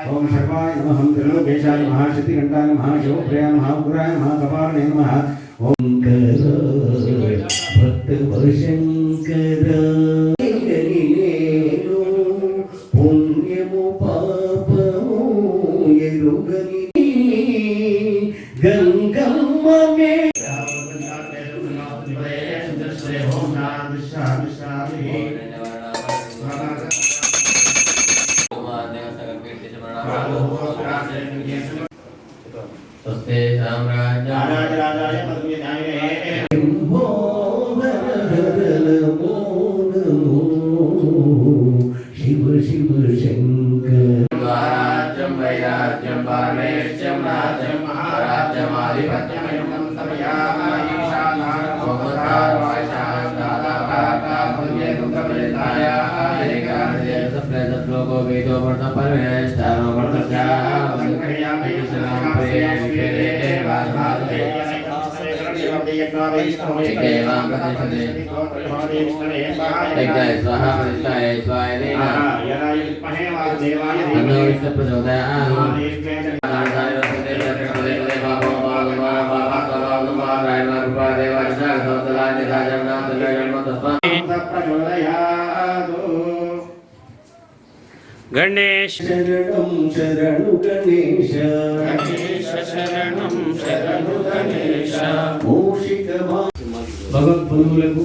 ओम शर्वाय नमः हम त्रिलोकेशाय नमः शक्तिघंटाय नमः शिवप्रियाय नमः उग्राय नमः कपालने नमः ओम भक्त वशंकर पुण्यमु पापमु एरुगनि गंगम्म में स्वस्ति साम्राज्याय शिव शिव शंकर राज्यं वैराज्यं पारमेश्यं राज्यं महाराज्यमाधिपत्यमयं गणेश शरणं शरणु गणेश गणेश शरणं शरणु गणेश मूषिक భగవద్బంధువులకు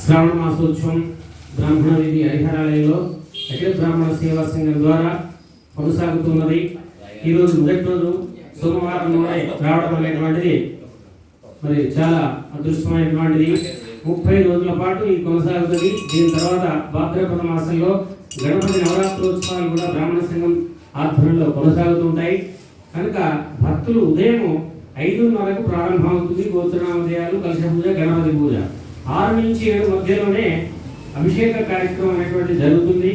శ్రావణ మాసోత్సవం బ్రాహ్మణ విధి హరిహరాలయంలో అఖిల బ్రాహ్మణ సేవా సంఘం ద్వారా కొనసాగుతున్నది. ఈరోజు మొదటి రోజు సోమవారం నాడే రావడం అనేటువంటిది మరి చాలా అదృష్టమైనటువంటిది. 30 రోజుల పాటు ఇది కొనసాగుతుంది. దీని తర్వాత భాద్రపద మాసంలో గణపతి నవరాత్రోత్సవాలు కూడా బ్రాహ్మణ సంఘం ఆధ్వర్యంలో కొనసాగుతుంటాయి. కనుక భక్తులు ఉదయం 5:30కు ప్రారంభమవుతుంది. గోత్రనామధేయాలు, కలశ పూజ, గణపతి పూజ. 6 నుంచి 7 మధ్యలోనే అభిషేక కార్యక్రమం అనేటువంటి జరుగుతుంది.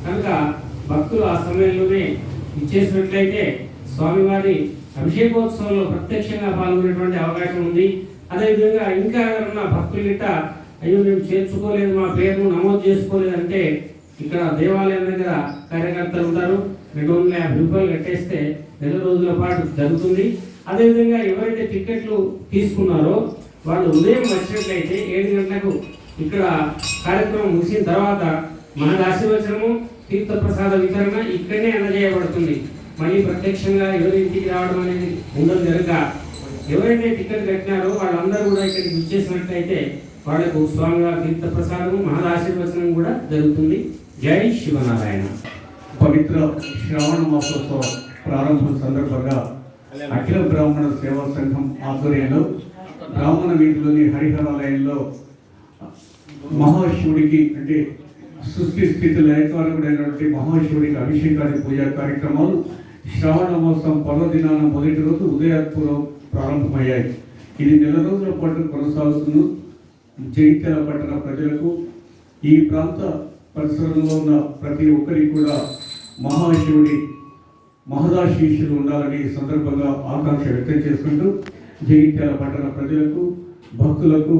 కనుక భక్తులు ఆ సమయంలోనే ఇచ్చేసినట్లయితే స్వామివారి అభిషేకోత్సవంలో ప్రత్యక్షంగా పాల్గొనేటువంటి అవకాశం ఉంది. అదేవిధంగా ఇంకా ఎవరన్నా భక్తులు గిట్ట అయ్యో మేము చేర్చుకోలేదు, మా పేరును నమోదు చేసుకోలేదంటే ఇక్కడ దేవాలయం దగ్గర కార్యకర్తలు ఉంటారు. 250 రూపాయలు కట్టేస్తే 2 రోజుల పాటు జరుగుతుంది. అదేవిధంగా ఎవరైతే టికెట్లు తీసుకున్నారో వాళ్ళు ఉదయం వచ్చినట్లయితే 7 గంటలకు ఇక్కడ కార్యక్రమం ముగిసిన తర్వాత మన ఆశీర్వచనము, తీర్థప్రసాద వితరణ ఇక్కడనే అందజేయబడుతుంది. మళ్ళీ ప్రత్యక్షంగా ఎవరి ఇంటికి రావడం అనేది ఉండదు. కనుక ఎవరైతే టికెట్ కట్టినారో వాళ్ళందరూ కూడా ఇక్కడికి విచ్చేసినట్లయితే వాళ్లకు స్వామివారి తీర్థప్రసాదము, మహదాశీర్వచనం కూడా జరుగుతుంది. జై శివనారాయణ. పవిత్ర శ్రావణ మాసోత్సవ ప్రారంభం సందర్భంగా అఖిల బ్రాహ్మణ సేవా సంఘం ఆధ్వర్యంలో బ్రాహ్మణ వీధిలోని హరిహరాలయంలో మహాశివుడికి అంటే సృష్టి స్థితి లయకారకుడైనటువంటి మహాశివుడికి అభిషేకాది పూజా కార్యక్రమాలు శ్రావణ మాసం పర్వదినాన మొదటి రోజు ఉదయపూర్వం ప్రారంభమయ్యాయి. ఇది నెల రోజుల పాటు కొనసాగుతున్న జగిత్యాల పట్టణ ప్రజలకు ఈ ప్రాంత పరిసరంలో ఉన్న ప్రతి ఒక్కరికి కూడా మహాశివుడి మహదాశీస్సులు ఉండాలని ఈ సందర్భంగా ఆకాంక్ష వ్యక్తం చేసుకుంటూ జగిత్యాల పట్టణ ప్రజలకు భక్తులకు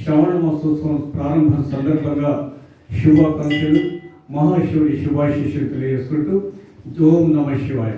శ్రావణ మాసోత్సవం ప్రారంభం సందర్భంగా శుభాకాంక్షలు మహాశివుడి శుభాశీస్సులు తెలియజేసుకుంటూ ఓం నమః శివాయ.